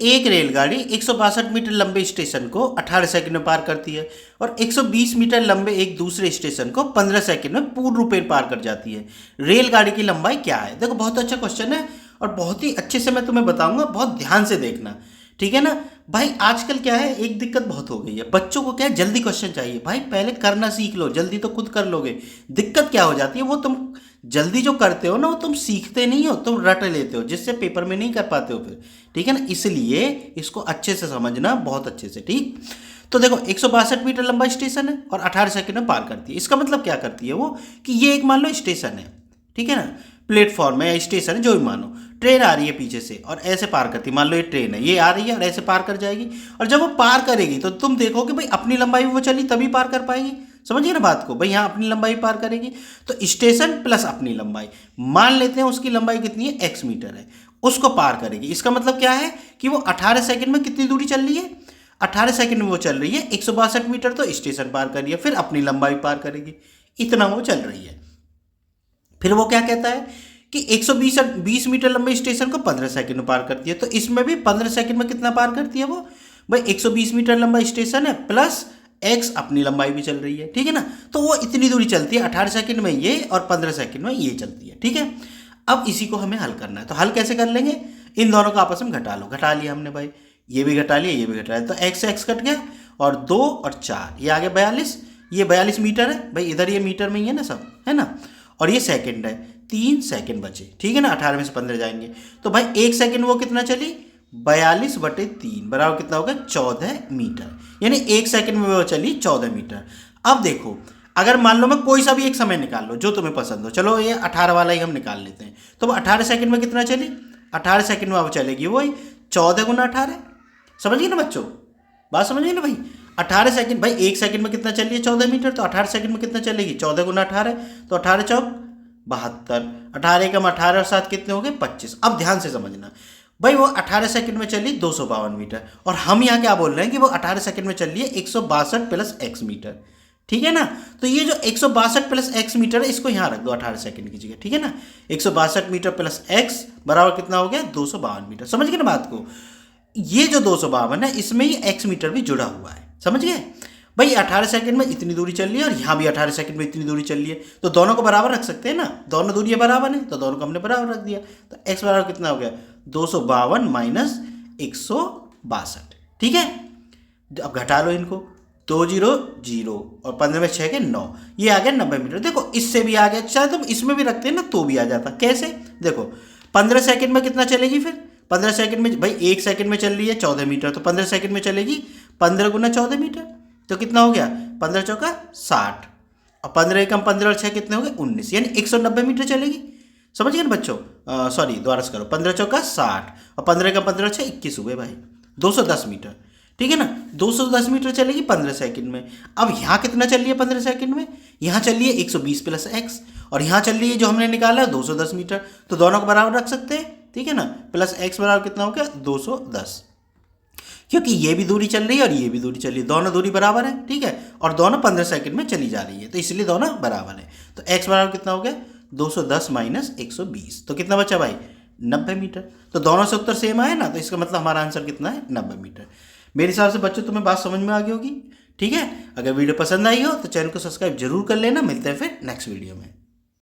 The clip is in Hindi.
एक रेलगाड़ी 162 मीटर लंबे स्टेशन को 18 सेकंड में पार करती है और 120 मीटर लंबे एक दूसरे स्टेशन को 15 सेकंड में पूर्ण रूप में पार कर जाती है। रेलगाड़ी की लंबाई क्या है? देखो बहुत अच्छा क्वेश्चन है और बहुत ही अच्छे से मैं तुम्हें बताऊंगा, बहुत ध्यान से देखना, ठीक है ना भाई। आजकल क्या है, एक दिक्कत बहुत हो गई है, बच्चों को क्या है, जल्दी क्वेश्चन चाहिए। भाई पहले करना सीख लो, जल्दी तो खुद कर लोगे। दिक्कत क्या हो जाती है, वो तुम जल्दी जो करते हो ना, वो तुम सीखते नहीं हो, तुम रट लेते हो, जिससे पेपर में नहीं कर पाते हो फिर, ठीक है ना। इसलिए इसको अच्छे से समझना, बहुत अच्छे से, ठीक। तो देखो 162 मीटर लंबा स्टेशन है और 18 सेकंड में पार करती है। इसका मतलब क्या करती है वो, कि ये एक मान लो स्टेशन है, ठीक है ना, प्लेटफॉर्म है या स्टेशन है, जो भी मानो। ट्रेन आ रही है पीछे से और ऐसे पार करती है, मान लो ये ट्रेन है, ये आ रही है और ऐसे पार कर जाएगी। और जब वो पार करेगी तो तुम देखोगे भाई अपनी लंबाई में वो चली तभी पार कर पाएगी। समझिए ना बात को भाई, यहाँ अपनी लंबाई पार करेगी तो स्टेशन प्लस अपनी लंबाई, मान लेते हैं उसकी लंबाई कितनी है, x मीटर है, उसको पार करेगी। इसका मतलब क्या है कि वो 18 सेकंड में कितनी दूरी चल रही है, 18 सेकंड में वो चल रही है 162 मीटर, तो स्टेशन पार कर रही है, फिर अपनी लंबाई पार करेगी, इतना वो चल रही है। फिर वो क्या कहता है कि 120 मीटर लंबे स्टेशन को 15 सेकंड में पार करती है। तो इसमें भी 15 सेकंड में कितना पार करती है वो, भाई 120 मीटर लंबा स्टेशन है प्लस x अपनी लंबाई भी चल रही है, ठीक है ना। तो वो इतनी दूरी चलती है 18 सेकंड में ये और 15 सेकंड में ये चलती है, ठीक है। अब इसी को हमें हल करना है, तो हल कैसे कर लेंगे, इन दोनों को आपस में घटा लो। घटा लिया हमने भाई, ये भी घटा लिया, ये भी घटा लिया, तो x से x कट गया और 2 और 4, ये आ गया 42। ये 42 मीटर है भाई, इधर ये मीटर में ही है ना सब, है ना। और ये सेकंड है, 3 सेकंड बचे, ठीक है ना, 18 में से 15 जाएंगे तो भाई 1 सेकंड वो कितना चली, 42/3 बराबर कितना होगा, 14 मीटर। यानी 1 सेकंड में वो चली 14 मीटर। अब देखो, अगर मान लो मैं कोई सा भी एक समय निकाल लो जो तुम्हें पसंद हो, चलो ये 18 वाला ही हम निकाल लेते हैं। तो वो 18 सेकंड में कितना चली, 18 सेकंड में अब चलेगी वही 14 गुना 18। समझिए ना बच्चों, बात समझिए ना भाई। 18 सेकंड, भाई 1 सेकंड में कितना चल रही है, 14 मीटर, तो 18 सेकंड में कितना चलेगी, 14 गुना 18, तो 18 चौक 72, 18 कम 18 और 7 कितने हो गए, 25। अब ध्यान से समझना भाई, वो 18 सेकंड में चली 252 मीटर और हम यहाँ क्या बोल रहे हैं कि वो 18 सेकंड में चल रही है 162 प्लस x मीटर, ठीक है ना। तो ये जो 162 प्लस x मीटर है, इसको यहाँ रख दो 18 सेकंड की जगह, ठीक है ना। 162 मीटर प्लस x बराबर कितना हो गया, 252 मीटर। समझ गए ना बात को। ये जो 252 है, इसमें ही x मीटर भी जुड़ा हुआ है, समझ गए भाई। 18 सेकंड में इतनी दूरी चल रही है और यहाँ भी 18 सेकंड में इतनी दूरी चल रही है, तो दोनों को बराबर रख सकते हैं ना, दोनों दूरी बराबर है, तो दोनों को हमने बराबर रख दिया। तो x बराबर कितना हो गया, 252 माइनस 162, ठीक है। अब घटा लो इनको, 200 और 15 में 6 के 9, ये आ गया 90 मीटर। देखो इससे भी आ गया, चाहे तुम इसमें भी रखते हैं ना तो भी आ जाता। कैसे, देखो 15 सेकंड में कितना चलेगी, फिर 15 सेकंड में भाई 1 सेकंड में चल रही है 14 मीटर, तो 15 सेकंड में चलेगी 15 गुना 14 मीटर, तो कितना हो गया, 15 चौका 60 और 15 कम 15 और 6 कितने हो गए, 19, यानी 190 मीटर चलेगी। समझ गए ना बच्चों, सॉरी दोबारा से करो, 15 चौका 60 और 15 का 15 6 21 हुए भाई, 210 मीटर, ठीक है ना। 210 मीटर चलेगी 15 सेकंड में। अब यहाँ कितना चल रही है 15 सेकंड में, यहाँ चल रही है 120 प्लस x और यहाँ चल रही है जो हमने निकाला है 210 मीटर, तो दोनों को बराबर रख सकते हैं, ठीक है ना। प्लस x बराबर कितना हो गया, 210, क्योंकि ये भी दूरी चल रही है और ये भी दूरी चल रही है, दोनों दूरी बराबर है, ठीक है, और दोनों 15 सेकंड में चली जा रही है, तो इसलिए दोनों बराबर है। तो x बराबर कितना हो गया, 210 माइनस 120, तो कितना बचा भाई, 90 मीटर। तो दोनों से उत्तर सेम आए ना, तो इसका मतलब हमारा आंसर कितना है, 90 मीटर। मेरे हिसाब से बच्चों तुम्हें बात समझ में आ गई होगी, ठीक है। अगर वीडियो पसंद आई हो तो चैनल को सब्सक्राइब जरूर कर लेना। मिलते हैं फिर नेक्स्ट वीडियो में।